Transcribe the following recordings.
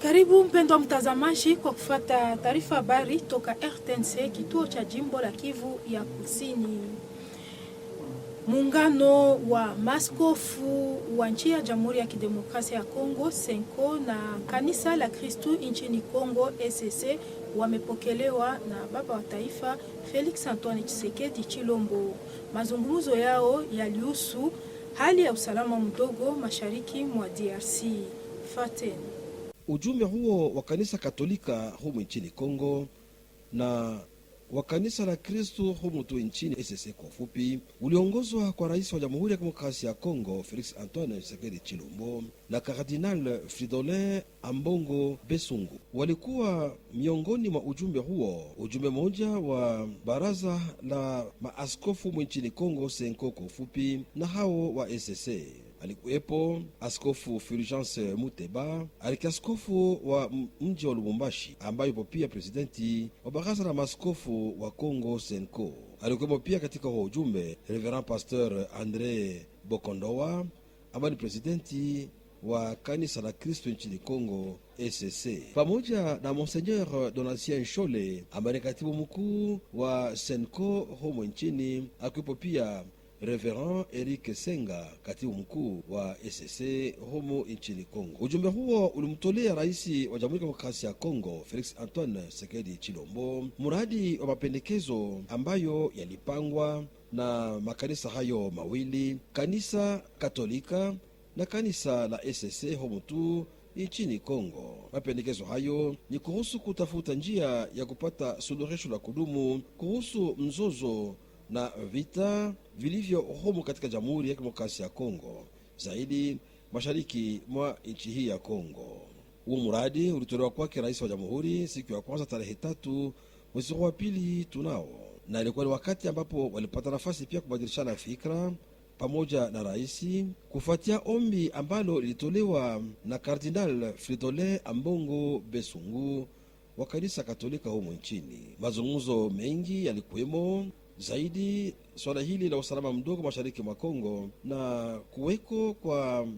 Karibu mpendwa mtazamaji kwa kufuata taarifa habari toka RTNC kituo cha jimbo la Kivu ya Kusini. Muungano wa maskofu wa nchi ya Jamhuri ya Kidemokrasia ya Kongo Senko na kanisa la Kristu nchini Kongo ECC wamepokelewa na baba wa taifa Felix Antoine Tshisekedi Chilombo. Mazungumzo yao yalihusu hali ya usalama mdogo mashariki mwa DRC. Faten. Ujumbe huo wa kanisa Katolika humu nchini Kongo na wa kanisa la Kristo humu tu nchini ECC kwa ufupi, uliongozwa kwa rais wa Jamhuri ya Demokrasia ya Kongo Felix Antoine Tshisekedi Chilombo na Kardinal Fridolin Ambongo Besungu. Walikuwa miongoni mwa ujumbe huo. Ujumbe mmoja wa baraza la maaskofu humu nchini Kongo Senko kwa ufupi, na hao wa ECC alikuwepo Askofu Fulgence Muteba, alikiaskofu wa mji wa Lubumbashi ambaye yupo pia presidenti wa baraza la maaskofu wa Kongo Senko. Alikuwepo pia katika huo ujumbe Reverend Pasteur Andre Bokondowa ambaye ni presidenti wa kanisa la Kristo nchini Kongo ECC, pamoja na Monseigneur Donatien Nshole ambaye ni katibu mkuu wa Senko humo nchini. Akiwepo pia Reverend Eric Senga, katibu mkuu wa ECC humo nchini Kongo. Ujumbe huo ulimtolea rais wa Jamhuri ya Demokrasia ya Kongo Felix Antoine Tshisekedi Chilombo mradi wa mapendekezo ambayo yalipangwa na makanisa hayo mawili, kanisa Katolika na kanisa la ECC humo tu nchini Kongo. Mapendekezo hayo ni kuhusu kutafuta njia ya kupata suluhisho la kudumu kuhusu mzozo na vita vilivyo humu katika Jamhuri ya Demokrasia ya Kongo, zaidi mashariki mwa nchi hii ya Kongo. Huu mradi ulitolewa kwake rais wa Jamhuri siku ya kwanza tarehe 3 mwezi wa pili tunao, na ilikuwa ni wakati ambapo walipata nafasi pia kubadilishana fikra pamoja na rais kufuatia ombi ambalo lilitolewa na Kardinal Fridolin Ambongo Besungu wa kanisa Katolika humu nchini. Mazungumzo mengi yalikuwemo, zaidi swala hili la usalama mdogo mashariki mwa Kongo na kuweko kwa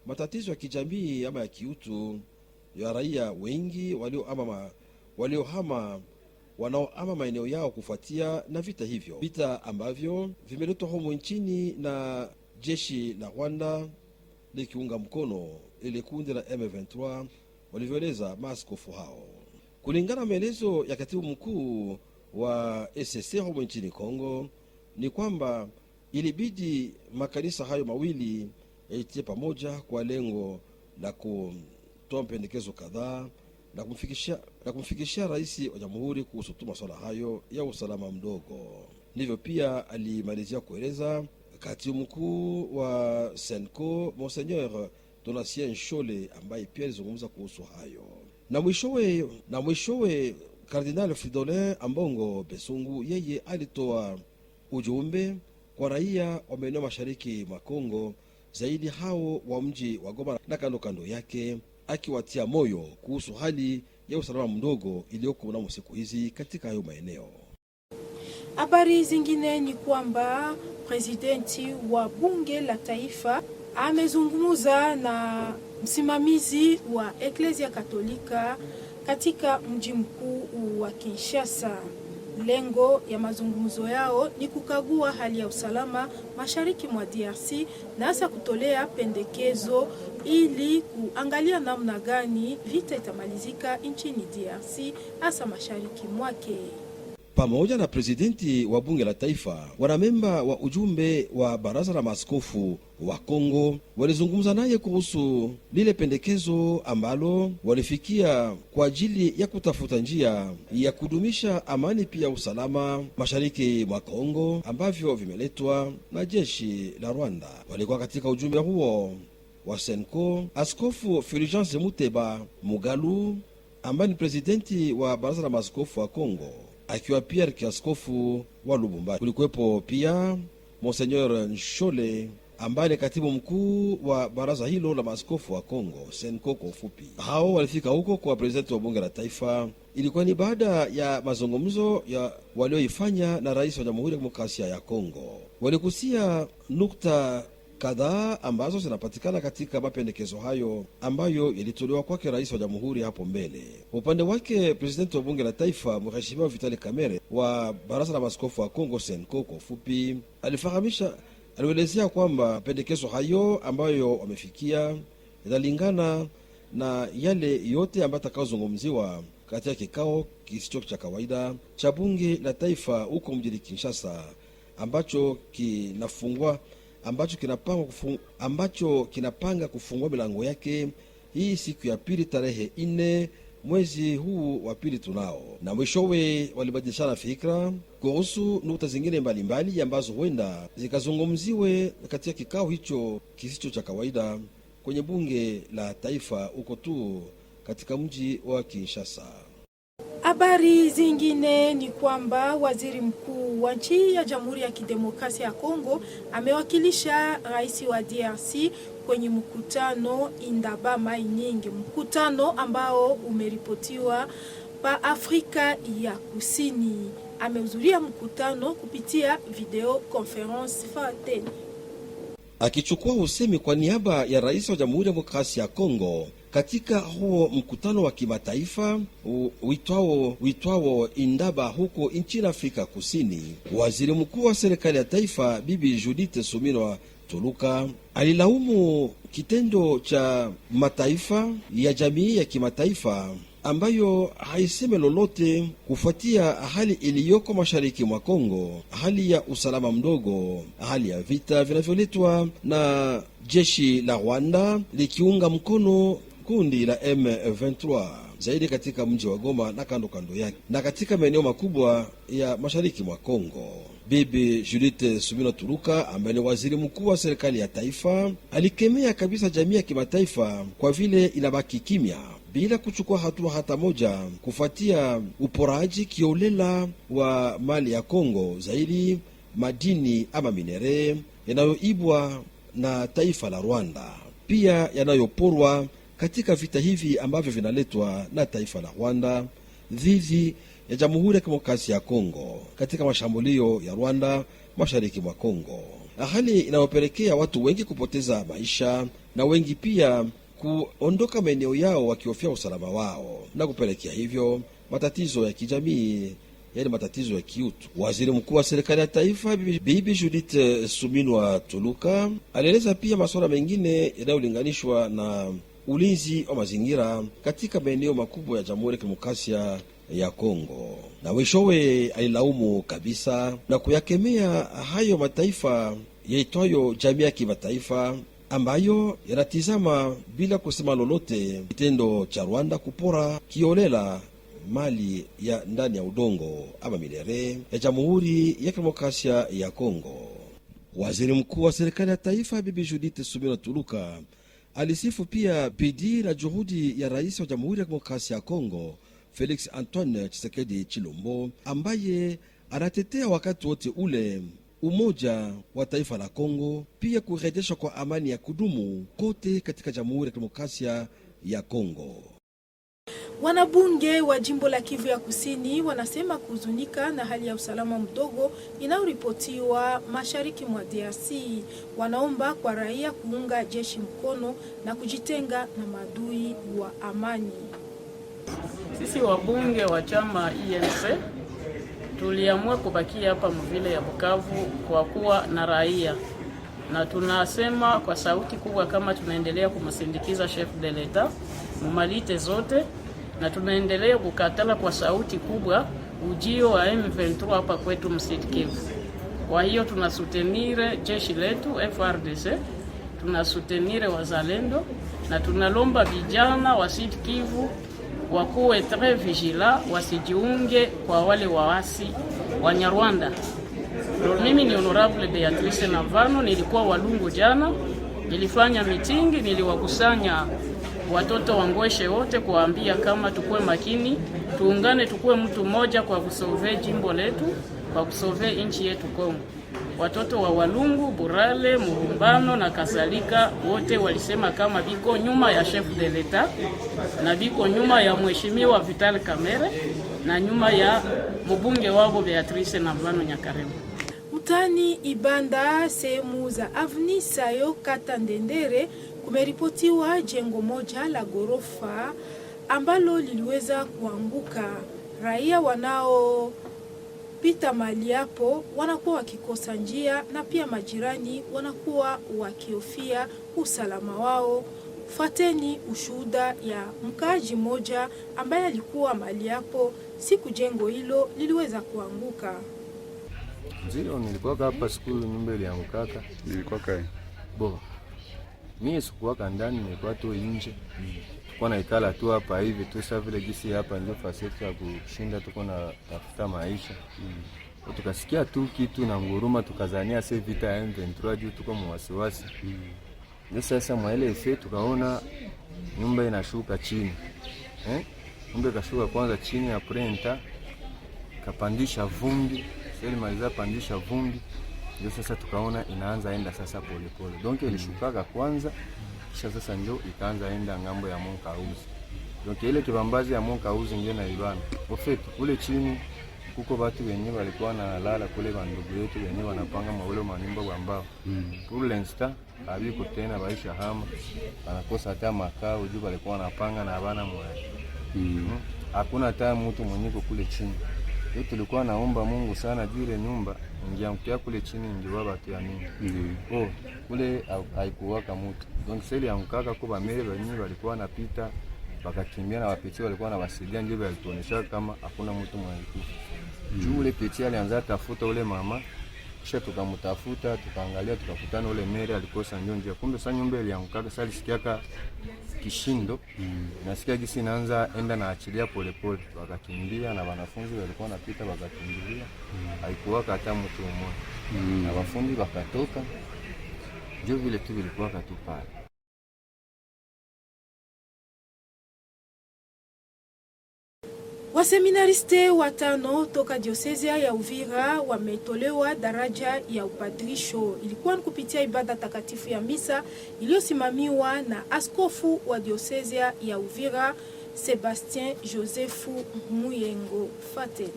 matatizo ya kijamii ama ya kiutu ya raia wengi waliohama wanaohama maeneo yao kufuatia na vita hivyo, vita ambavyo vimeletwa humu nchini na jeshi la Rwanda likiunga mkono ile kundi la M23, walivyoeleza maaskofu hao. Kulingana na maelezo ya katibu mkuu wa ECC humo nchini Kongo ni kwamba ilibidi makanisa hayo mawili yaitie pamoja kwa lengo la kutoa mapendekezo kadhaa na kumfikishia rais wa Jamhuri kuhusu tu masuala hayo ya usalama mdogo. Ndivyo pia alimalizia kueleza katibu mkuu wa Senko Monseigneur Donatien Nshole ambaye pia alizungumza kuhusu hayo. Na mwishowe Kardinal Fridolin Ambongo Besungu yeye alitoa ujumbe kwa raia wa maeneo mashariki mwa Kongo, zaidi hao wa mji wa Goma na kando yake, akiwatia moyo kuhusu hali ya usalama mdogo iliyoko mnamo siku hizi katika hayo maeneo. Habari zingine ni kwamba presidenti wa bunge la taifa amezungumza na msimamizi wa Eklezia Katolika katika mji mkuu wa Kinshasa. Lengo ya mazungumzo yao ni kukagua hali ya usalama mashariki mwa DRC na hasa kutolea pendekezo ili kuangalia namna gani vita itamalizika nchini DRC hasa mashariki mwake. Pamoja na presidenti wa bunge la taifa, wanamemba wa ujumbe wa baraza la maaskofu wa Kongo walizungumza naye kuhusu lile pendekezo ambalo walifikia kwa ajili ya kutafuta njia ya kudumisha amani pia usalama mashariki mwa Kongo ambavyo vimeletwa na jeshi la Rwanda. Walikuwa katika ujumbe huo wa Senko Askofu Fulgence Muteba Mugalu ambaye ni presidenti wa baraza la maaskofu wa Kongo, akiwa pia kiaskofu wa Lubumbashi. Kulikuwepo pia Monseigneur Nshole ambaye ni katibu mkuu wa baraza hilo la maaskofu wa Kongo, Senko kwa ufupi. Hao walifika huko kwa presidenti wa bunge la taifa. Ilikuwa ni baada ya mazungumzo ya walioifanya na rais wa Jamhuri ya Demokrasia ya Kongo. Walikusia nukta kadhaa ambazo zinapatikana katika mapendekezo hayo ambayo yalitolewa kwake rais wa jamhuri hapo mbele. Upande wake presidenti wa bunge la taifa Mheshimiwa Vitali Kamere wa baraza la maaskofu wa Kongo, Senko kwa ufupi, alielezea kwamba mapendekezo hayo ambayo wamefikia yanalingana na yale yote ambayo atakayozungumziwa katika kikao kisicho cha kawaida cha bunge la taifa huko mjini Kinshasa, ambacho kinapanga kufungua milango yake hii siku ya pili tarehe 4 mwezi huu wa pili tunao. Na mwishowe walibadilishana fikra kuhusu nukta zingine mbalimbali ambazo huenda zikazungumziwe katika kikao hicho kisicho cha kawaida kwenye bunge la taifa huko tu katika mji wa Kinshasa. Habari zingine ni kwamba waziri mkuu wa nchi ya Jamhuri ya Kidemokrasia ya Kongo amewakilisha rais wa DRC kwenye mkutano Indaba Mai Nyingi, mkutano ambao umeripotiwa pa Afrika ya Kusini. Amehudhuria mkutano kupitia video conference fateni. Akichukua usemi kwa niaba ya rais wa Jamhuri ya Demokrasia ya Kongo katika huo mkutano wa kimataifa uitwao Indaba huko nchini Afrika Kusini, waziri mkuu wa serikali ya taifa Bibi Judith Suminwa Tuluka alilaumu kitendo cha mataifa ya jamii ya kimataifa ambayo haiseme lolote kufuatia hali iliyoko mashariki mwa Kongo, hali ya usalama mdogo, hali ya vita vinavyoletwa na jeshi la Rwanda likiunga mkono kundi la M23 zaidi katika mji wa Goma na kando yake na katika maeneo makubwa ya mashariki mwa Kongo. Bibi Judith Suminwa Tuluka ambaye ni waziri mkuu wa serikali ya taifa alikemea kabisa jamii ya kimataifa kwa vile inabaki kimya bila kuchukua hatua hata moja kufuatia uporaji kiolela wa mali ya Kongo, zaidi madini ama minere yanayoibwa na taifa la Rwanda, pia yanayoporwa katika vita hivi ambavyo vinaletwa na taifa la Rwanda dhidi ya Jamhuri ya Kidemokrasia ya Kongo katika mashambulio ya Rwanda mashariki mwa Kongo, hali inayopelekea watu wengi kupoteza maisha na wengi pia kuondoka maeneo yao wakihofia usalama wao na kupelekea hivyo matatizo ya kijamii, yaani matatizo ya kiutu. Waziri mkuu wa serikali ya taifa Bibi Judith Suminwa Tuluka alieleza pia masuala mengine yanayolinganishwa na ulinzi wa mazingira katika maeneo makubwa ya Jamhuri ya Kidemokrasia ya Kongo, na mwishowe alilaumu kabisa na kuyakemea hayo mataifa yaitwayo jamii ya kimataifa ambayo yanatizama bila kusema lolote kitendo cha Rwanda kupora kiolela mali ya ndani ya udongo ama minere ya Jamhuri ya Kidemokrasia ya Kongo. Waziri mkuu wa serikali ya taifa Bibi Judith Suminwa Tuluka alisifu pia bidii na juhudi ya rais wa Jamhuri ya Kidemokrasia ya Kongo Felix Antoine Tshisekedi Chilombo, ambaye anatetea wakati wote ule umoja wa taifa la Kongo, pia kurejeshwa kwa amani ya kudumu kote katika Jamhuri ya Kidemokrasia ya Kongo. Wanabunge wa jimbo la Kivu ya Kusini wanasema kuhuzunika na hali ya usalama mdogo inayoripotiwa mashariki mwa DRC. Wanaomba kwa raia kuunga jeshi mkono na kujitenga na maadui wa amani. Sisi wabunge wa chama INC tuliamua kubakia hapa mvile ya Bukavu kwa kuwa na raia, na tunasema kwa sauti kubwa kama tunaendelea kumsindikiza chef de l'etat mumalite zote, na tunaendelea kukatala kwa sauti kubwa ujio wa M23 hapa kwetu Msidi Kivu. Kwa hiyo tunasutenire jeshi letu FRDC, tunasutenire wazalendo, na tunalomba vijana wa Sud Kivu wakuwe très vigilant, wasijiunge kwa wale waasi wa Nyarwanda. Mimi ni Honorable Beatrice Navano, nilikuwa Walungu jana, nilifanya mitingi, niliwakusanya watoto wangweshe wote kuambia kama tukue makini, tuungane, tukue mtu mmoja kwa kusove jimbo letu, kwa kusove nchi yetu Kongo. watoto wa Walungu, Burale, Murumbano na kadhalika, wote walisema kama biko nyuma ya chef de l'etat na biko nyuma ya mheshimiwa Vital Kamerhe na nyuma ya mbunge wao Beatrice Navano Nyakaremo. Mtani Ibanda, sehemu za Avni Sayo kata Ndendere, kumeripotiwa jengo moja la gorofa ambalo liliweza kuanguka. Raia wanaopita mali hapo wanakuwa wakikosa njia na pia majirani wanakuwa wakihofia usalama wao. Fuateni ushuhuda ya mkaaji moja ambaye alikuwa mali hapo siku jengo hilo liliweza kuanguka. Ndio nilikuwa hapa skulu, nyumba ilianguka. Nilikuwa kai. Mimi sikuwa ndani, nilikuwa tu nje. Tuko na ikala tu hapa hivi tu, sasa vile gisi hapa ndio faseti ya kushinda, tuko na tafuta maisha. Tukasikia tu kitu na nguruma, tukazania sasa vita ya M23 juu tuko mwasiwasi. Ndio sasa mwaele efe tukaona nyumba inashuka chini. Nyumba ikashuka kwanza chini ya prenta, kapandisha vumbi. Sasa maliza pandisha vumbi. Ndio sasa tukaona inaanza enda sasa pole pole. Donc ilishukaga kwanza, kisha sasa ndio ikaanza enda ngambo ya Monkauzi. Donc ile kibambazi ya Monkauzi ndio na ibana. Ofeti kule chini kuko watu wenyewe walikuwa na lala kule, bandugu yetu wenyewe wanapanga maule manimba kwa mbao. Pour l'instant abiko tena baisha hama. Wanakosa hata makao juu walikuwa wanapanga na bana mwa. Hakuna hata mtu mwenye kule chini. Yote tulikuwa naomba Mungu sana juu ile nyumba ingiangukia kule chini ingiwa watu ya nini. Kule haikuwaka mtu. Donc seli yankaka kwa bamere wenyewe walikuwa wanapita wakakimbia na wapiti walikuwa na wasaidia, ndio walituonesha kama hakuna mtu mwenye. Juu ule piti alianza tafuta ule mama, kisha tukamtafuta, tukaangalia, tukakutana ule mere alikosa njia. Kumbe sasa nyumba ilianguka, sasa alisikiaka kishindo. Nasikia gisi inaanza enda na achilia pole pole, wakakimbia na wanafunzi walikuwa wanapita wakakimbilia. Haikuwa hata mtu mmoja. Na wafundi wakatoka. Ndio vile tu vilikuwa katu pale. Waseminariste watano toka diosezia ya Uvira wametolewa daraja ya upadrisho. Ilikuwa kupitia ibada takatifu ya misa iliyosimamiwa na askofu wa diosezia ya Uvira Sebastien Joseph Muyengo. Fateni.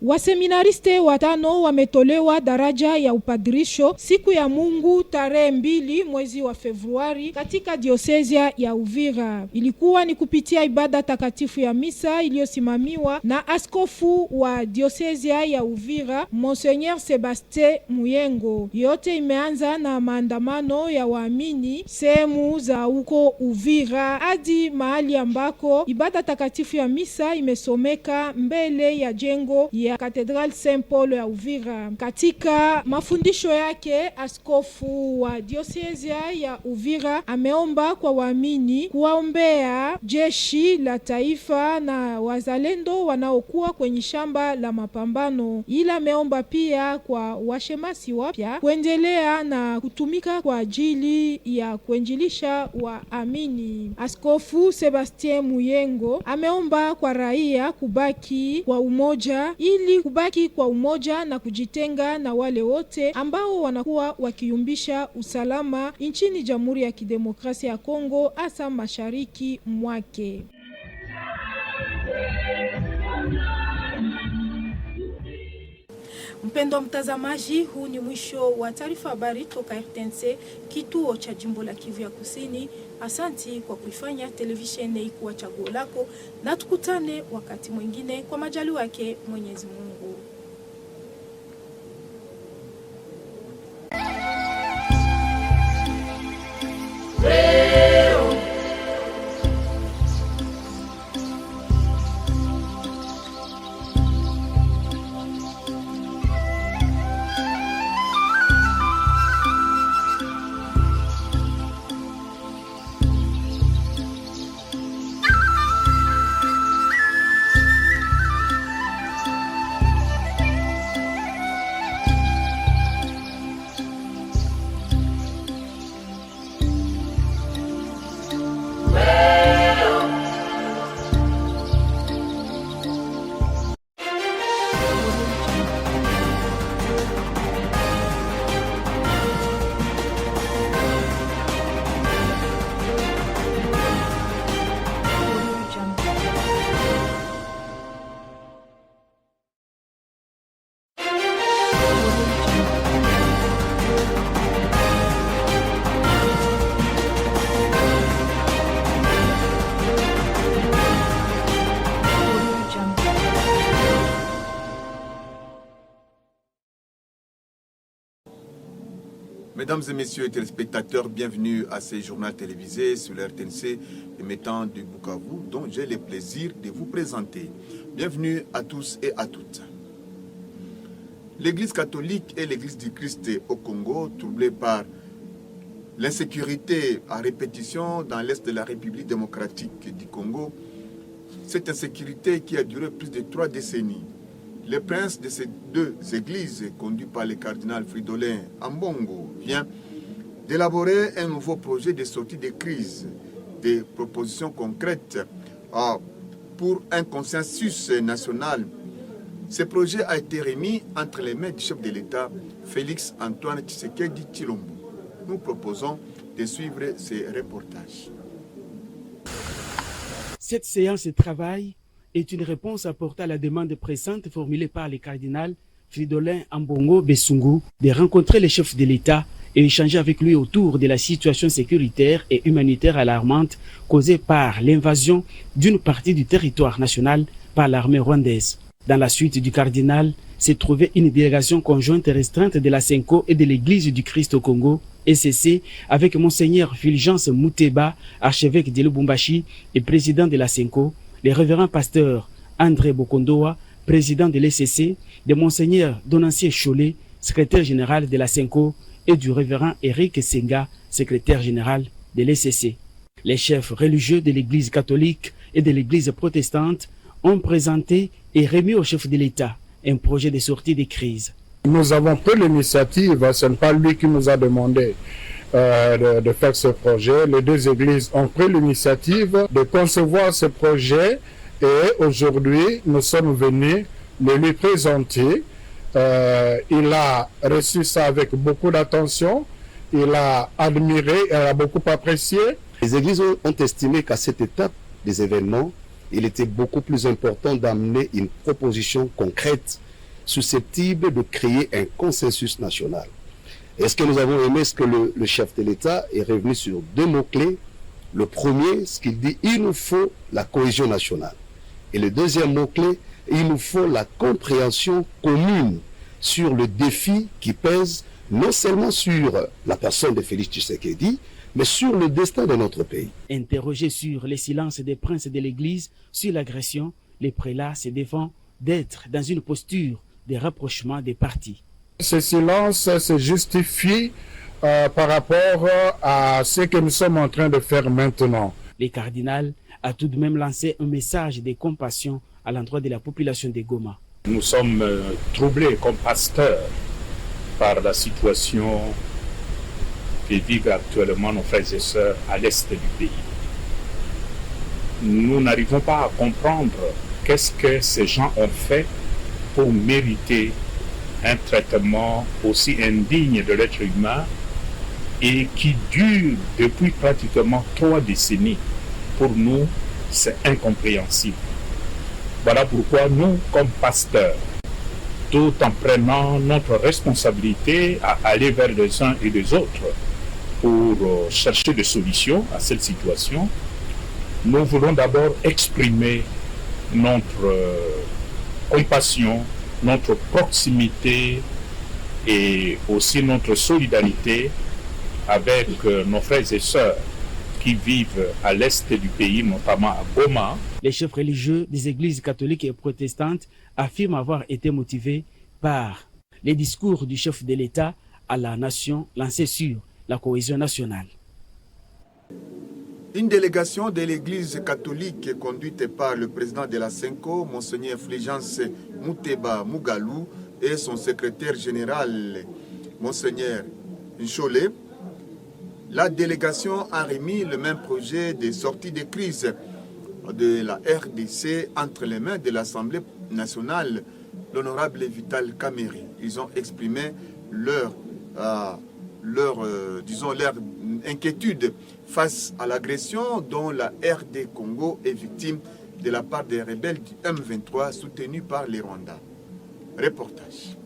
Waseminariste watano wametolewa daraja ya upadrisho siku ya Mungu tarehe 2 mwezi wa Februari katika diosezia ya Uvira. Ilikuwa ni kupitia ibada takatifu ya misa iliyosimamiwa na askofu wa diosezia ya Uvira Monseigneur Sebastien Muyengo. Yote imeanza na maandamano ya waamini sehemu za huko Uvira hadi mahali ambako ibada takatifu ya misa imesomeka mbele ya jengo ya Katedral Saint Paul ya Uvira. Katika mafundisho yake, askofu wa diosezia ya Uvira ameomba kwa waamini kuwaombea jeshi la taifa na wazalendo wanaokuwa kwenye shamba la mapambano. Ila ameomba pia kwa washemasi wapya kuendelea na kutumika kwa ajili ya kuenjilisha waamini. Askofu Sebastien Muyengo ameomba kwa raia kubaki kwa umoja ili kubaki kwa umoja na kujitenga na wale wote ambao wanakuwa wakiumbisha usalama nchini Jamhuri ya Kidemokrasia ya Kongo, hasa mashariki mwake. Mpendwa mtazamaji, huu ni mwisho wa taarifa habari toka RTNC, kituo cha jimbo la Kivu ya Kusini. Asanti kwa kuifanya televisheni ikuwa chaguo lako, na tukutane wakati mwingine kwa majaliwa yake Mwenyezi Mungu. Mesdames et messieurs téléspectateurs, bienvenue à ce journal télévisé sur le RTNC émettant du Bukavu, dont j'ai le plaisir de vous présenter. Bienvenue à tous et à toutes. L'Église catholique et l'Église du Christ au Congo, troublée par l'insécurité à répétition dans l'est de la République démocratique du Congo, cette insécurité qui a duré plus de 3 décennies. Le prince de ces 2 églises, conduit par le cardinal Fridolin Ambongo, vient d'élaborer un nouveau projet de sortie de crise, des propositions concrètes pour un consensus national. Ce projet a été remis entre les mains du chef de l'État, Félix Antoine Tshisekedi Tshilombo. Nous proposons de suivre ces reportages. Cette séance de travail est une réponse apportée à la demande pressante formulée par le cardinal Fridolin Ambongo Besungu de rencontrer le chef de l'État et échanger avec lui autour de la situation sécuritaire et humanitaire alarmante causée par l'invasion d'une partie du territoire national par l'armée rwandaise. Dans la suite du cardinal s'est trouvée une délégation conjointe restreinte de la SENCO et de l'Église du Christ au Congo, ECC, avec Monseigneur Fulgence Muteba, archevêque de Lubumbashi et président de la SENCO, les révérends pasteurs André Bokondoa, président de l'ECC, de Monseigneur Donancier Cholet, secrétaire général de la SENCO, et du révérend Eric Senga, secrétaire général de l'ECC. Les chefs religieux de l'Église catholique et de l'Église protestante ont présenté et remis au chef de l'État un projet de sortie des crises. Nous avons pris l'initiative, ce n'est pas lui qui nous a demandé de faire ce projet. Les 2 églises ont pris l'initiative de concevoir ce projet et aujourd'hui nous sommes venus le lui présenter. Il a reçu ça avec beaucoup d'attention, il a admiré, il a beaucoup apprécié. Les églises ont estimé qu'à cette étape des événements, il était beaucoup plus important d'amener une proposition concrète susceptible de créer un consensus national. Et ce que nous avons aimé, c'est que le chef de l'État est revenu sur 2 mots-clés. Le premier, ce qu'il dit, il nous faut la cohésion nationale. Et le deuxième mot-clé, il nous faut la compréhension commune sur le défi qui pèse non seulement sur la personne de Félix Tshisekedi, mais sur le destin de notre pays. Interrogé sur les silences des princes de l'Église sur l'agression, les prélats se défendent d'être dans une posture de rapprochement des partis. Ce silence se justifie par rapport à ce que nous sommes en train de faire maintenant. Le cardinal a tout de même lancé un message de compassion à l'endroit de la population de Goma. Nous sommes troublés comme pasteurs par la situation que vivent actuellement nos frères et sœurs à l'est du pays. Nous n'arrivons pas à comprendre qu'est-ce que ces gens ont fait pour mériter un traitement aussi indigne de l'être humain et qui dure depuis pratiquement 3 décennies. Pour nous, c'est incompréhensible. Voilà pourquoi nous, comme pasteurs, tout en prenant notre responsabilité à aller vers les uns et les autres pour chercher des solutions à cette situation, nous voulons d'abord exprimer notre compassion, notre proximité et aussi notre solidarité avec nos frères et sœurs qui vivent à l'est du pays, notamment à Goma. Les chefs religieux des églises catholiques et protestantes affirment avoir été motivés par les discours du chef de l'État à la nation lancés sur la cohésion nationale. Une délégation de l'Église catholique conduite par le président de la SENCO, Monseigneur Fulgence Muteba Mugalou, et son secrétaire général, Monseigneur Cholet, la délégation a remis le même projet de sortie de crise de la RDC entre les mains de l'Assemblée nationale, l'honorable Vital Kamerhe. Ils ont exprimé leur inquiétude face à l'agression dont la RD Congo est victime de la part des rebelles du M23 soutenus par les Rwandais. Reportage.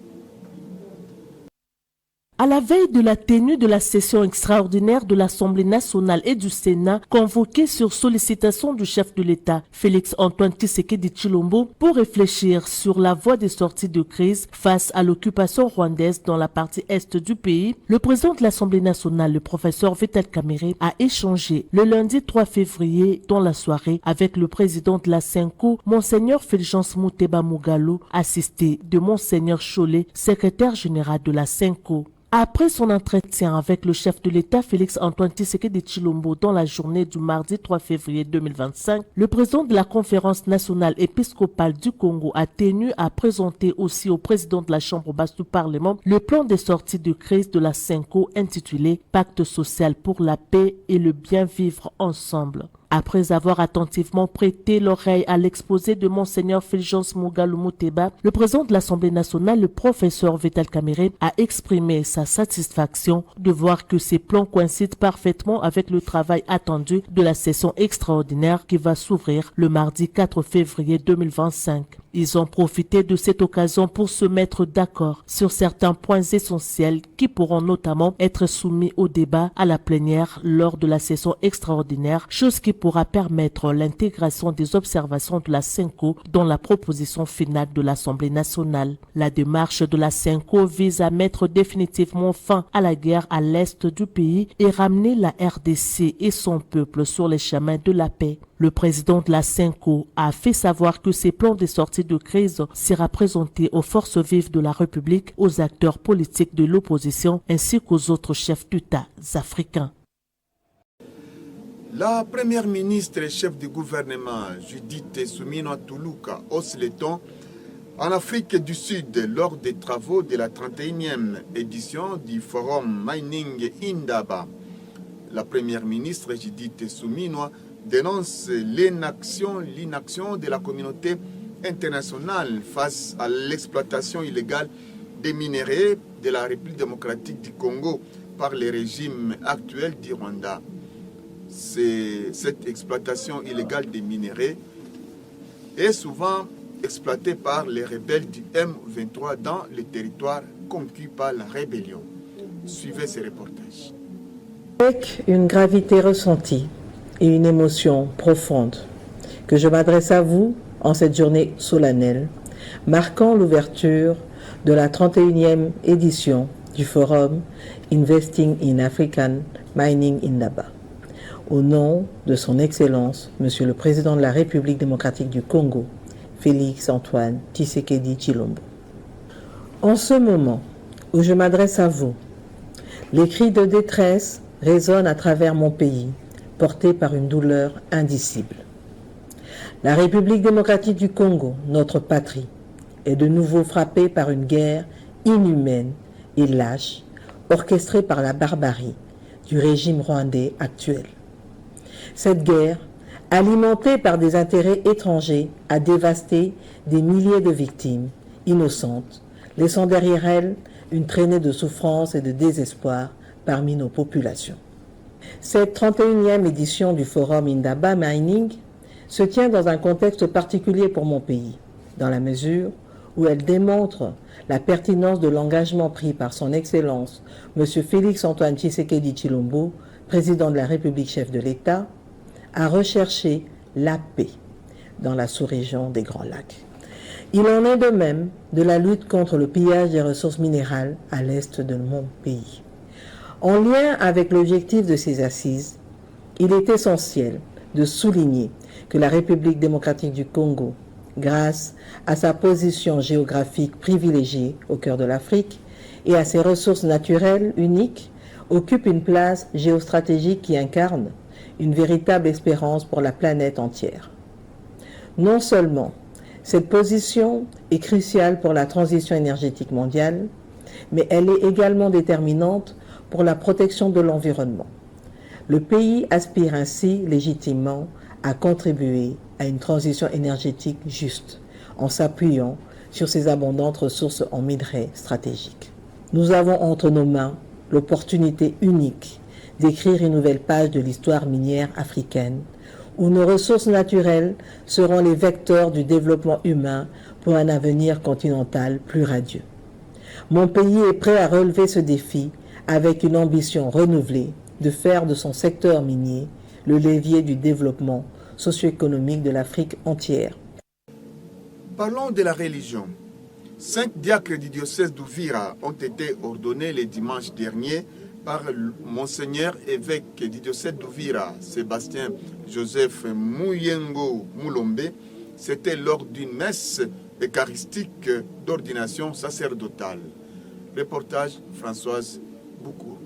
À la veille de la tenue de la session extraordinaire de l'Assemblée nationale et du Sénat, convoquée sur sollicitation du chef de l'État, Félix-Antoine Tshisekedi Tshilombo, pour réfléchir sur la voie des sorties de crise face à l'occupation rwandaise dans la partie est du pays, le président de l'Assemblée nationale, le professeur Vital Kamerhe, a échangé le lundi 3 février dans la soirée avec le président de la Senko, Monseigneur Fulgence Muteba Mogalo, assisté de Monseigneur Cholet, secrétaire général de la Senko. Après son entretien avec le chef de l'État Félix-Antoine Tshisekedi Tshilombo dans la journée du mardi 3 février 2025, le président de la Conférence nationale épiscopale du Congo a tenu à présenter aussi au président de la Chambre basse du Parlement le plan de sortie de crise de la Senko intitulé « Pacte social pour la paix et le bien vivre ensemble ». Après avoir attentivement prêté l'oreille à l'exposé de Monseigneur Fulgence Mogalo Muteba, le président de l'Assemblée nationale, le professeur Vital Kamerhe, a exprimé sa satisfaction de voir que ces plans coïncident parfaitement avec le travail attendu de la session extraordinaire qui va s'ouvrir le mardi 4 février 2025. Ils ont profité de cette occasion pour se mettre d'accord sur certains points essentiels qui pourront notamment être soumis au débat à la plénière lors de la session extraordinaire, chose qui pourra permettre l'intégration des observations de la Senko dans la proposition finale de l'Assemblée nationale. La démarche de la Senko vise à mettre définitivement fin à la guerre à l'est du pays et ramener la RDC et son peuple sur les chemins de la paix. Le président de la Senko a fait savoir que ces plans de sortie de crise sera présenté aux forces vives de la République, aux acteurs politiques de l'opposition ainsi qu'aux autres chefs d'État africains. La première ministre et chef du gouvernement Judith Suminwa Tuluka hausse les tons en Afrique du Sud lors des travaux de la 31e édition du Forum Mining Indaba. La première ministre Judith Suminwa dénonce l'inaction de la communauté internationale face à l'exploitation illégale des minerais de la République démocratique du Congo par les régimes actuels du Rwanda. Cette exploitation illégale des minerais est souvent exploitée par les rebelles du M23 dans les territoires conquis par la rébellion. Suivez ces reportages. Avec une gravité ressentie et une émotion profonde que je m'adresse à vous en cette journée solennelle, marquant l'ouverture de la 31e édition du Forum Investing in African Mining Indaba. Au nom de son Excellence, Monsieur le Président de la République démocratique du Congo, Félix-Antoine Tshisekedi Tshilombo. En ce moment où je m'adresse à vous, les cris de détresse résonnent à travers mon pays, portés par une douleur indicible. La République démocratique du Congo, notre patrie, est de nouveau frappée par une guerre inhumaine et lâche, orchestrée par la barbarie du régime rwandais actuel. Cette guerre, alimentée par des intérêts étrangers, a dévasté des milliers de victimes innocentes, laissant derrière elles une traînée de souffrance et de désespoir parmi nos populations. Cette 31e édition du Forum Indaba Mining se tient dans un contexte particulier pour mon pays, dans la mesure où elle démontre la pertinence de l'engagement pris par son Excellence, M. Félix-Antoine Tshisekedi Tshilombo, président de la République, chef de l'État, à rechercher la paix dans la sous-région des Grands Lacs. Il en est de même de la lutte contre le pillage des ressources minérales à l'est de mon pays. En lien avec l'objectif de ces assises, il est essentiel de souligner que la République démocratique du Congo, grâce à sa position géographique privilégiée au cœur de l'Afrique et à ses ressources naturelles uniques, occupe une place géostratégique qui incarne une véritable espérance pour la planète entière. Non seulement cette position est cruciale pour la transition énergétique mondiale, mais elle est également déterminante pour la protection de l'environnement. Le pays aspire ainsi légitimement à contribuer à une transition énergétique juste, en s'appuyant sur ses abondantes ressources en minerais stratégiques. Nous avons entre nos mains l'opportunité unique d'écrire une nouvelle page de l'histoire minière africaine, où nos ressources naturelles seront les vecteurs du développement humain pour un avenir continental plus radieux. Mon pays est prêt à relever ce défi avec une ambition renouvelée de faire de son secteur minier le levier du développement socio-économique de l'Afrique entière. Parlons de la religion. 5 diacres du diocèse d'Uvira ont été ordonnés le dimanche dernier par Monseigneur évêque du diocèse d'Uvira, Sébastien Joseph Muyengo Mulombe. C'était lors d'une messe eucharistique d'ordination sacerdotale. Reportage Françoise Boucour.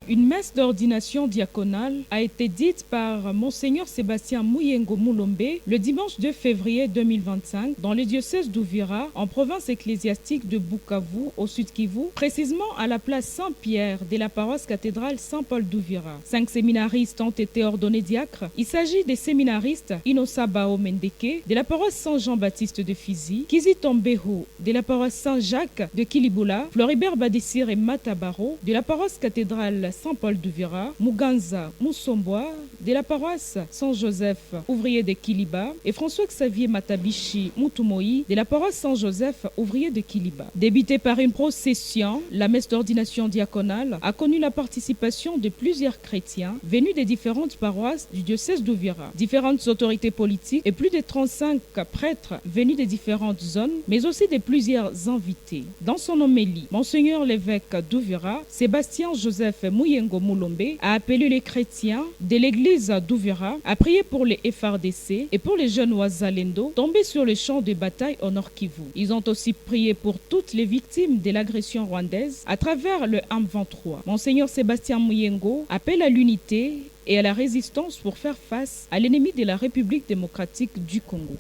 Une messe d'ordination diaconale a été dite par Monseigneur Sébastien Muyengo Mulombe le dimanche 2 février 2025 dans le diocèse d'Uvira, en province ecclésiastique de Bukavu, au sud Kivu, précisément à la place Saint-Pierre de la paroisse cathédrale Saint-Paul d'Uvira. 5 séminaristes ont été ordonnés diacres. Il s'agit des séminaristes Inosa Bao Mendeke de la paroisse Saint-Jean-Baptiste de Fizi, Kizi Tombeho de la paroisse Saint-Jacques de Kilibula, Floribert Badissir et Matabaro de la paroisse cathédrale Saint-Paul d'Uvira, Muganza Musomboa de la paroisse Saint-Joseph, ouvrier de Kiliba, et François-Xavier Matabishi Mutumoi de la paroisse Saint-Joseph, ouvrier de Kiliba. Débutée par une procession, la messe d'ordination diaconale a connu la participation de plusieurs chrétiens venus des différentes paroisses du diocèse d'Uvira, différentes autorités politiques et plus de 35 prêtres venus des différentes zones, mais aussi de plusieurs invités. Dans son homélie, Monseigneur l'évêque d'Uvira, Sébastien Joseph Muyengo Mulombe, a appelé les chrétiens de l'église d'Uvira à prier pour les FRDC et pour les jeunes Wazalendo tombés sur le champ de bataille au Nord Kivu. Ils ont aussi prié pour toutes les victimes de l'agression rwandaise à travers le M23. Monseigneur Sébastien Muyengo appelle à l'unité et à la résistance pour faire face à l'ennemi de la République démocratique du Congo.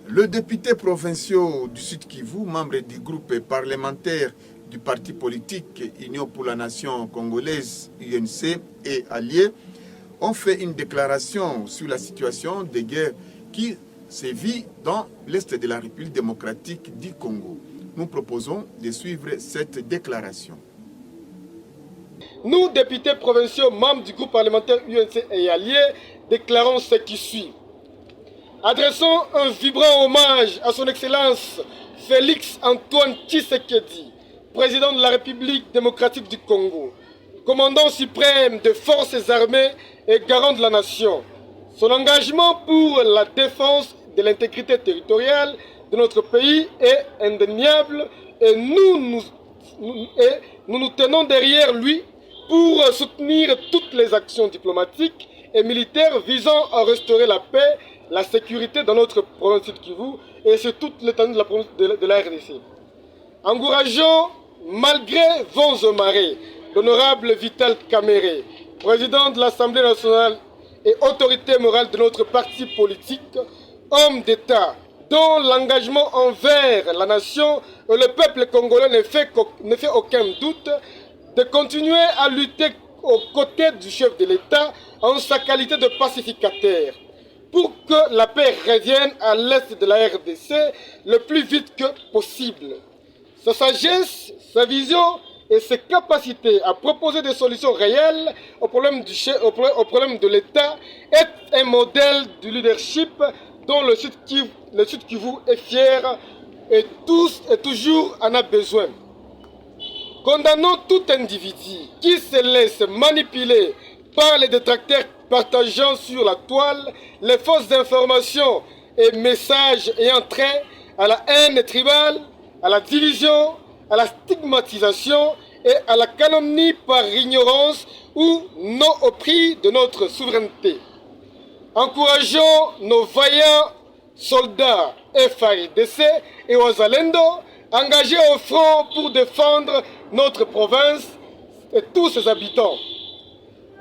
Le député provincial du Sud Kivu, membre du groupe parlementaire du parti politique Union pour la Nation congolaise, UNC, et alliés, ont fait une déclaration sur la situation de guerre qui sévit dans l'Est de la République démocratique du Congo. Nous proposons de suivre cette déclaration. Nous, députés provinciaux, membres du groupe parlementaire UNC et alliés, déclarons ce qui suit. Adressons un vibrant hommage à son Excellence Félix Antoine Tshisekedi, président de la République démocratique du Congo, commandant suprême des forces armées et garant de la nation. Son engagement pour la défense de l'intégrité territoriale de notre pays est indéniable et nous nous tenons derrière lui pour soutenir toutes les actions diplomatiques et militaires visant à restaurer la paix, la sécurité dans notre province Sud Kivu et sur toute l'étendue de la province de la RDC. Encourageons, malgré vents et marées, l'honorable Vital Kamerhe, président de l'Assemblée nationale et autorité morale de notre parti politique, homme d'État dont l'engagement envers la nation et le peuple congolais ne fait aucun doute, de continuer à lutter aux côtés du chef de l'État en sa qualité de pacificateur, pour que la paix revienne à l'est de la RDC le plus vite que possible. Sa sagesse, sa vision et ses capacités à proposer des solutions réelles au problème de l'État est un modèle du leadership dont le Sud Kivu est fier et toujours en a besoin. Condamnons tout individu qui se laisse manipuler par les détracteurs partageant sur la toile les fausses informations et messages ayant trait à la haine tribale, à la division, à la stigmatisation et à la calomnie par ignorance ou non au prix de notre souveraineté. Encourageons nos vaillants soldats FARDC et Wazalendo engagés au front pour défendre notre province et tous ses habitants.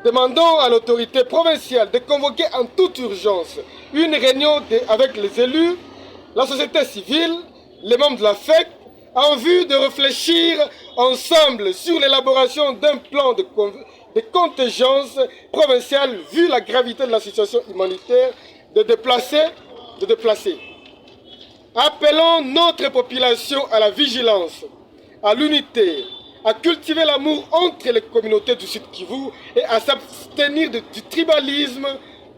Demandons à l'autorité provinciale de convoquer en toute urgence une réunion avec les élus, la société civile, les membres de la FEC, en vue de réfléchir ensemble sur l'élaboration d'un plan de contingence provinciale vu la gravité de la situation humanitaire de déplacer. Appelons notre population à la vigilance, à l'unité, à cultiver l'amour entre les communautés du Sud Kivu et à s'abstenir du tribalisme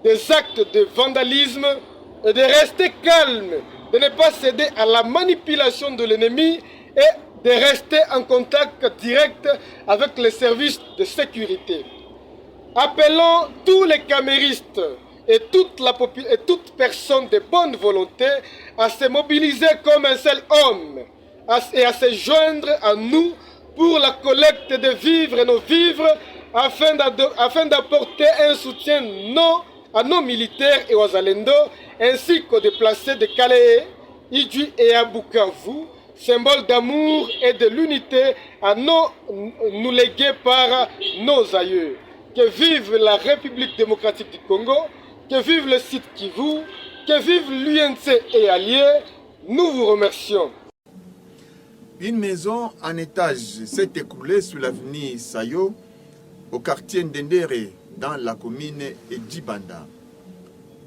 des actes de vandalisme et de rester calme, de ne pas céder à la manipulation de l'ennemi et de rester en contact direct avec les services de sécurité. Appelons tous les caméristes et toute personne de bonne volonté à se mobiliser comme un seul homme et à se joindre à nous pour la collecte de vivres et nos vivres afin d'apporter un soutien à nos militaires et aux Alendo ainsi qu'aux déplacés de Calais, Idjwi et à Bukavu, symbole d'amour et de l'unité à nous légués par nos aïeux. Que vive la République démocratique du Congo, que vive le site Kivu, que vive l'UNC et alliés, nous vous remercions. Une maison en étage s'est écroulée sur l'avenue Sayo, au quartier Ndendere, dans la commune Djibanda.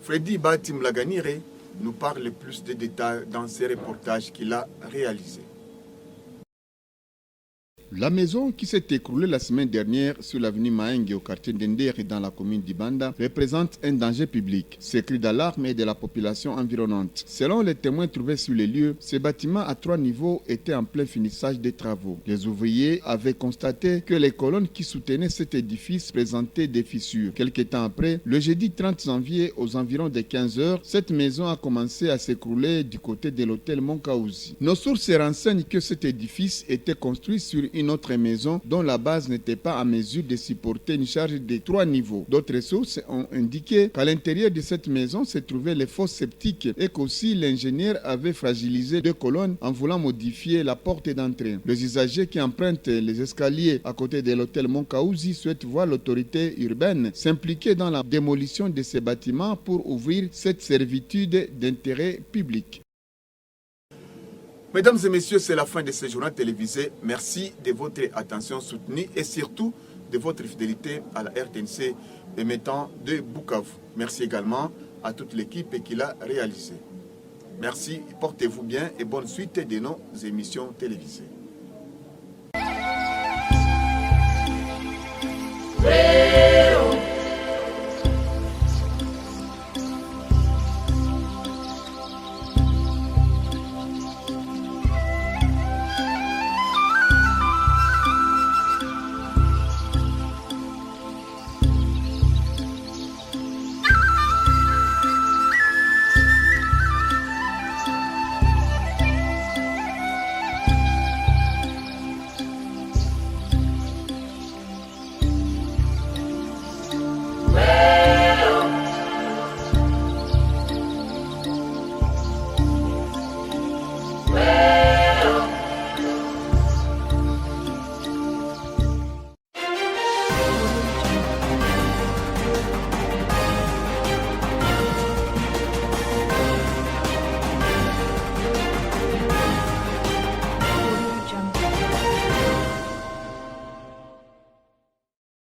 Freddy Batim Laganire nous parle plus de détails dans ces reportages qu'il a réalisés. La maison qui s'est écroulée la semaine dernière sur l'avenue Maeng au quartier d'Ender et dans la commune d'Ibanda représente un danger public. Ces cris d'alarme et de la population environnante. Selon les témoins trouvés sur les lieux, ce bâtiment à 3 niveaux était en plein finissage des travaux. Les ouvriers avaient constaté que les colonnes qui soutenaient cet édifice présentaient des fissures. Quelque temps après, le jeudi 30 janvier aux environs de 15 h, cette maison a commencé à s'écrouler du côté de l'hôtel Monkauzi. Nos sources renseignent que cet édifice était construit sur une autre maison dont la base n'était pas en mesure de supporter une charge de 3 niveaux. D'autres sources ont indiqué qu'à l'intérieur de cette maison se trouvaient les fosses septiques et qu'aussi l'ingénieur avait fragilisé 2 colonnes en voulant modifier la porte d'entrée. Les usagers qui empruntent les escaliers à côté de l'hôtel Monkauzi souhaitent voir l'autorité urbaine s'impliquer dans la démolition de ces bâtiments pour ouvrir cette servitude d'intérêt public. Mesdames et messieurs, c'est la fin de ce journal télévisé. Merci de votre attention soutenue et surtout de votre fidélité à la RTNC émettant de Bukavu. Merci également à toute l'équipe qui l'a réalisé. Merci, portez-vous bien et bonne suite de nos émissions télévisées.